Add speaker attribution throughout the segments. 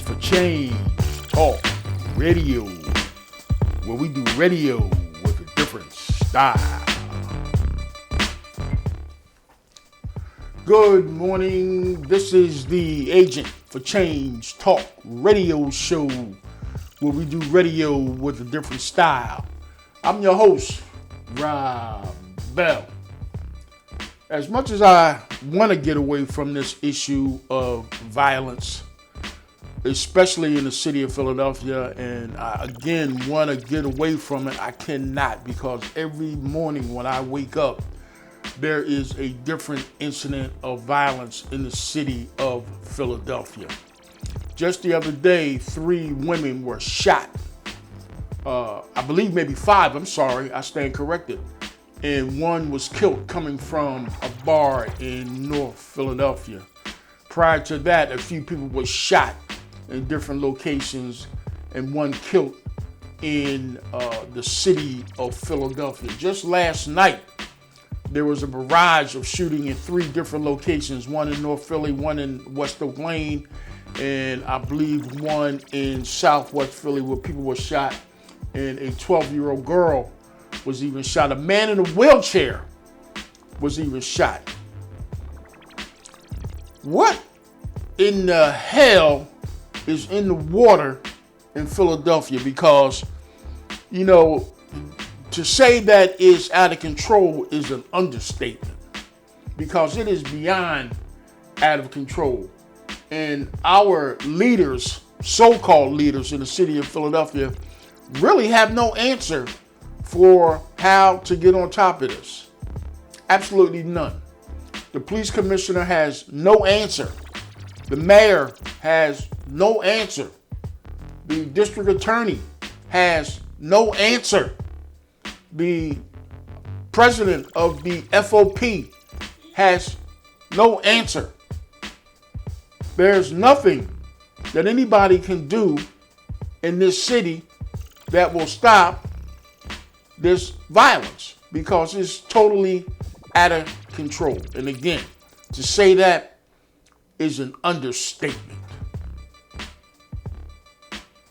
Speaker 1: for Change Talk Radio, where we do radio with a different style. Good morning. This is the Agent for Change Talk Radio show, where we do radio with a different style. I'm your host, Rob Bell. As much as I want to get away from this issue of violence, especially in the city of Philadelphia, and I again want to get away from it, I cannot, because every morning when I wake up, there is a different incident of violence in the city of Philadelphia. Just the other day, 3 women were shot. I believe maybe 5, I stand corrected. And 1 was killed coming from a bar in North Philadelphia. Prior to that, a few people were shot in different locations, and 1 killed in the city of Philadelphia. Just last night, there was a barrage of shooting in 3 different locations, 1 in North Philly, 1 in West Oak Lane, and I believe 1 in Southwest Philly, where people were shot, and a 12-year-old girl was even shot. A man in a wheelchair was even shot. What in the hell is in the water in Philadelphia? Because, you know, to say that it's out of control is an understatement, because it is beyond out of control. And our leaders, so-called leaders in the city of Philadelphia, really have no answer for how to get on top of this. Absolutely none. The police commissioner has no answer. The mayor has no answer. The district attorney has no answer. The president of the FOP has no answer. There's nothing that anybody can do in this city that will stop this violence, because it's totally out of control. And again, to say that is an understatement.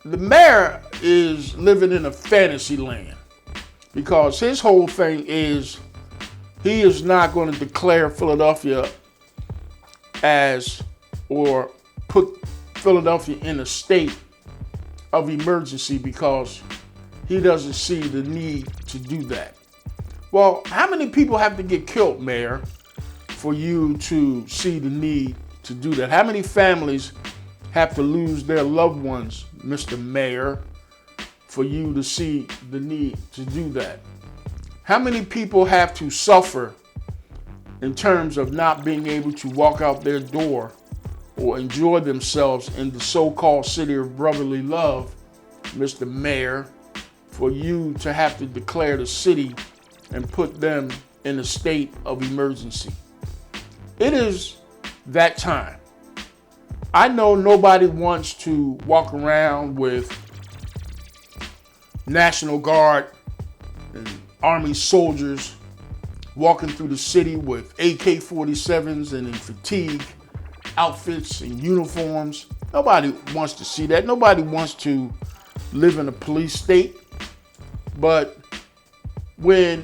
Speaker 1: The mayor is living in a fantasy land, because his whole thing is he is not going to declare Philadelphia as, or put Philadelphia in a state of emergency, because he doesn't see the need to do that. Well, how many people have to get killed, Mayor, for you to see the need to do that? How many families have to lose their loved ones, Mr. Mayor, for you to see the need to do that? How many people have to suffer in terms of not being able to walk out their door or enjoy themselves in the so-called city of brotherly love, Mr. Mayor, for you to have to declare the city and put them in a state of emergency? It is that time. I know nobody wants to walk around with National Guard and Army soldiers walking through the city with AK-47s and in fatigue outfits and uniforms. Nobody wants to see that. Nobody wants to live in a police state. But when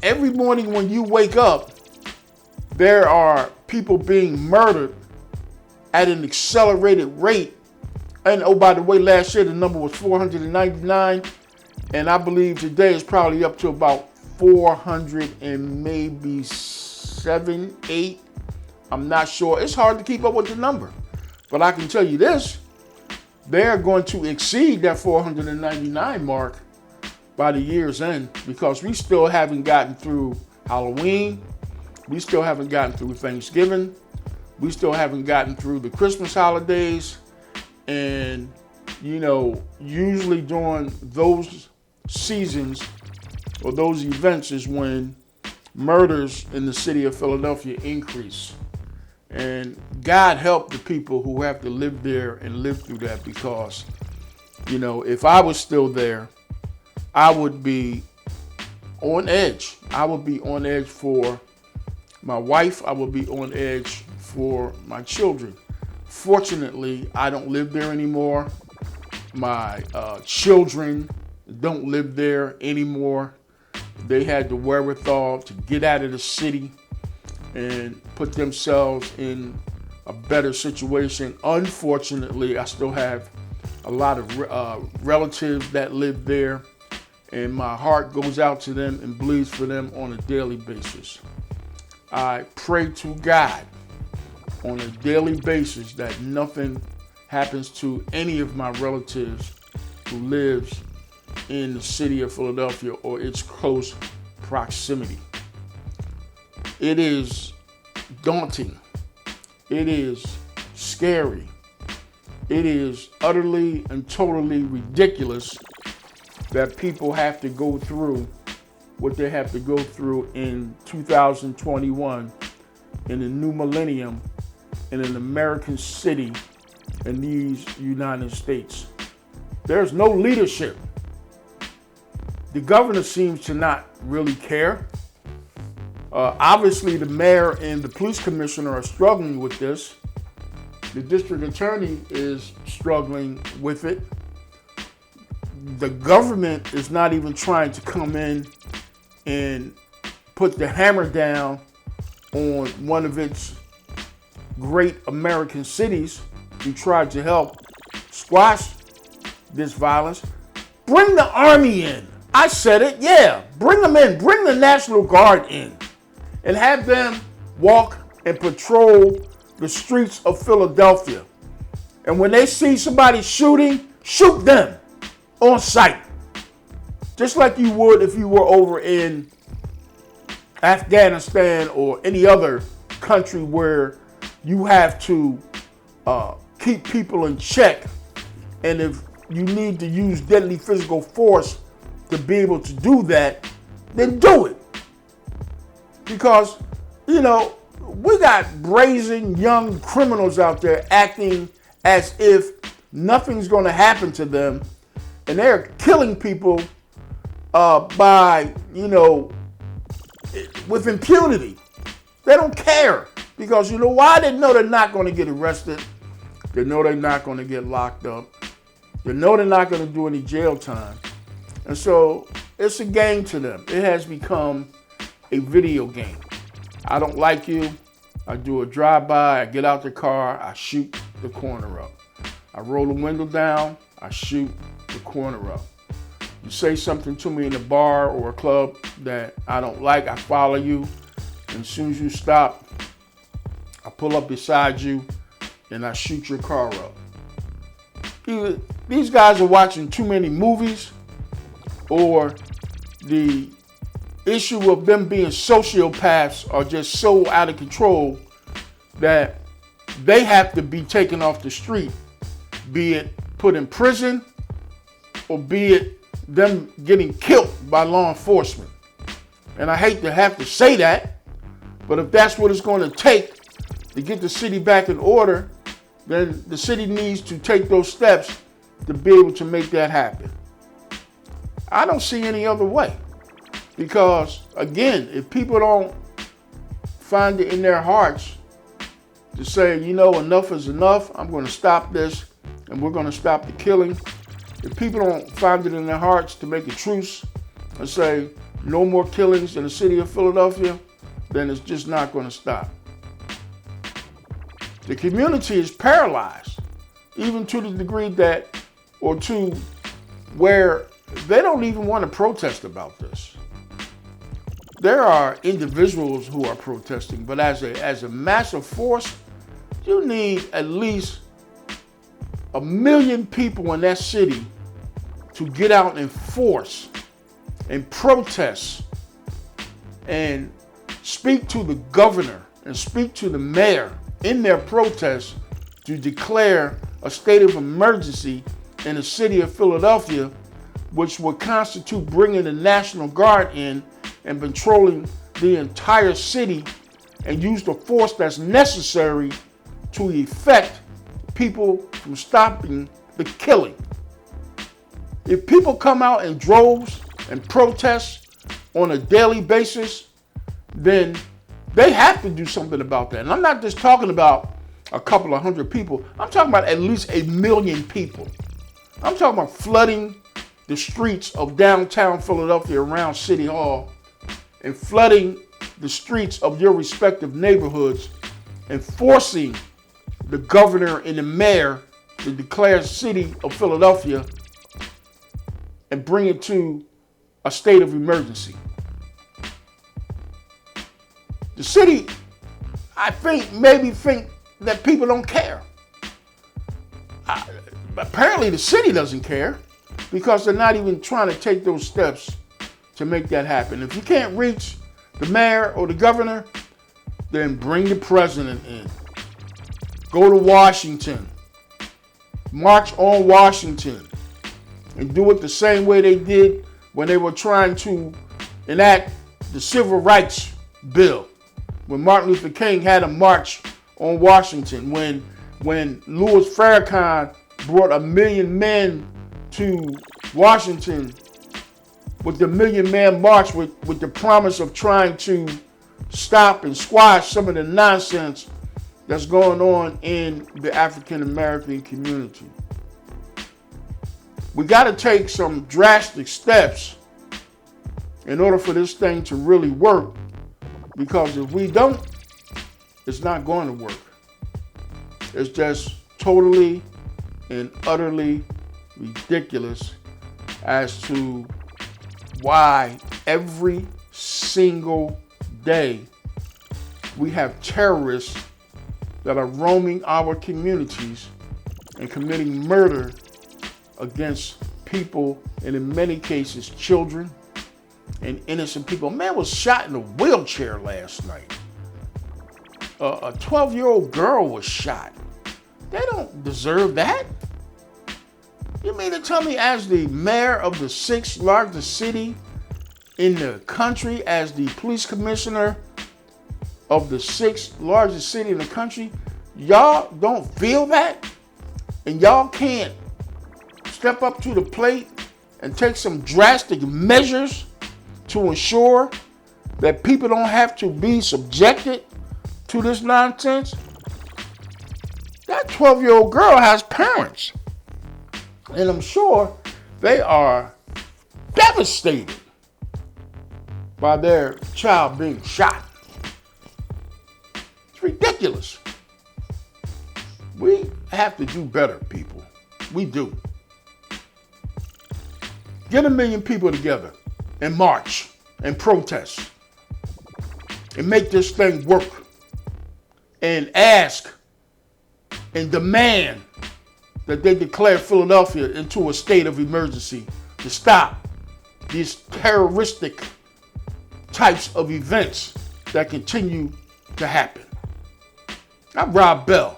Speaker 1: every morning when you wake up, there are people being murdered at an accelerated rate. And oh, by the way, last year the number was 499. And I believe today is probably up to about 400 and maybe 7, 8. I'm not sure. It's hard to keep up with the number. But I can tell you this, they're going to exceed that 499 mark by the year's end, because we still haven't gotten through Halloween. We still haven't gotten through Thanksgiving. We still haven't gotten through the Christmas holidays. And, you know, usually during those seasons or those events is when murders in the city of Philadelphia increase. And God help the people who have to live there and live through that, because, you know, if I was still there, I would be on edge. I would be on edge for my wife. I would be on edge for my children. Fortunately, I don't live there anymore. My children don't live there anymore. They had the wherewithal to get out of the city and put themselves in a better situation. Unfortunately, I still have a lot of relatives that live there, and my heart goes out to them and bleeds for them on a daily basis. I pray to God on a daily basis that nothing happens to any of my relatives who lives in the city of Philadelphia or its close proximity. It is daunting. It is scary. It is utterly and totally ridiculous that people have to go through what they have to go through in 2021 in the new millennium in an American city in these United States. There's no leadership. The governor seems to not really care. Obviously, the mayor and the police commissioner are struggling with this. The district attorney is struggling with it. The government is not even trying to come in and put the hammer down on one of its great American cities to try to help squash this violence. Bring the army in. I said it, yeah. Bring them in. Bring the National Guard in and have them walk and patrol the streets of Philadelphia. And when they see somebody shooting, shoot them on sight. Just like you would if you were over in Afghanistan or any other country where you have to keep people in check. And if you need to use deadly physical force to be able to do that, then do it. Because, you know, we got brazen young criminals out there acting as if nothing's going to happen to them. And they're killing people by, you know, with impunity. They don't care. Because you know why? They know they're not going to get arrested. They know they're not going to get locked up. They know they're not going to do any jail time. And so it's a game to them. It has become a video game. I don't like you. I do a drive-by. I get out the car. I shoot the corner up. I roll the window down. I shoot the corner up. You say something to me in a bar or a club that I don't like, I follow you. And as soon as you stop, I pull up beside you and I shoot your car up. Either these guys are watching too many movies, or the issue of them being sociopaths are just so out of control that they have to be taken off the street, be it put in prison or be it them getting killed by law enforcement. And I hate to have to say that, but if that's what it's going to take to get the city back in order, then the city needs to take those steps to be able to make that happen. I don't see any other way. Because, again, if people don't find it in their hearts to say, you know, enough is enough, I'm going to stop this, and we're going to stop the killing. If people don't find it in their hearts to make a truce and say, no more killings in the city of Philadelphia, then it's just not going to stop. The community is paralyzed, even to the degree that, or to where they don't even want to protest about this. There are individuals who are protesting, but as a massive force, you need at least 1 million people in that city to get out and force and protest and speak to the governor and speak to the mayor in their protest to declare a state of emergency in the city of Philadelphia, which would constitute bringing the National Guard in and patrolling the entire city and use the force that's necessary to effect people from stopping the killing. If people come out in droves and protest on a daily basis, then they have to do something about that. And I'm not just talking about a couple of hundred people. I'm talking about at least 1 million people. I'm talking about flooding the streets of downtown Philadelphia around City Hall and flooding the streets of your respective neighborhoods and forcing the governor and the mayor to declare the city of Philadelphia and bring it to a state of emergency. The city, I think, maybe think that people don't care. Apparently the city doesn't care because they're not even trying to take those steps to make that happen. If you can't reach the mayor or the governor, then bring the president in. Go to Washington. March on Washington. And do it the same way they did when they were trying to enact the Civil Rights Bill. When Martin Luther King had a march on Washington. When Louis Farrakhan brought 1 million men to Washington with the 1 million man march with the promise of trying to stop and squash some of the nonsense that's going on in the African American community. We got to take some drastic steps in order for this thing to really work, because if we don't, it's not going to work. It's just totally and utterly ridiculous as to why every single day we have terrorists that are roaming our communities and committing murder against people, and in many cases children and innocent people. A man was shot in a wheelchair last night. A 12-year-old girl was shot. They don't deserve that. You mean to tell me, as the mayor of the 6th largest city in the country, as the police commissioner of the 6th largest city in the country, y'all don't feel that? And y'all can't step up to the plate and take some drastic measures to ensure that people don't have to be subjected to this nonsense? That 12-year-old girl has parents, and I'm sure they are devastated by their child being shot. It's ridiculous. We have to do better, people. We do. Get 1 million people together and march and protest and make this thing work, and ask and demand that they declare Philadelphia into a state of emergency to stop these terroristic types of events that continue to happen. I'm Rob Bell.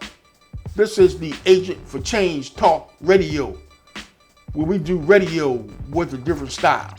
Speaker 1: This is the Agent for Change Talk Radio, where we do radio with a different style.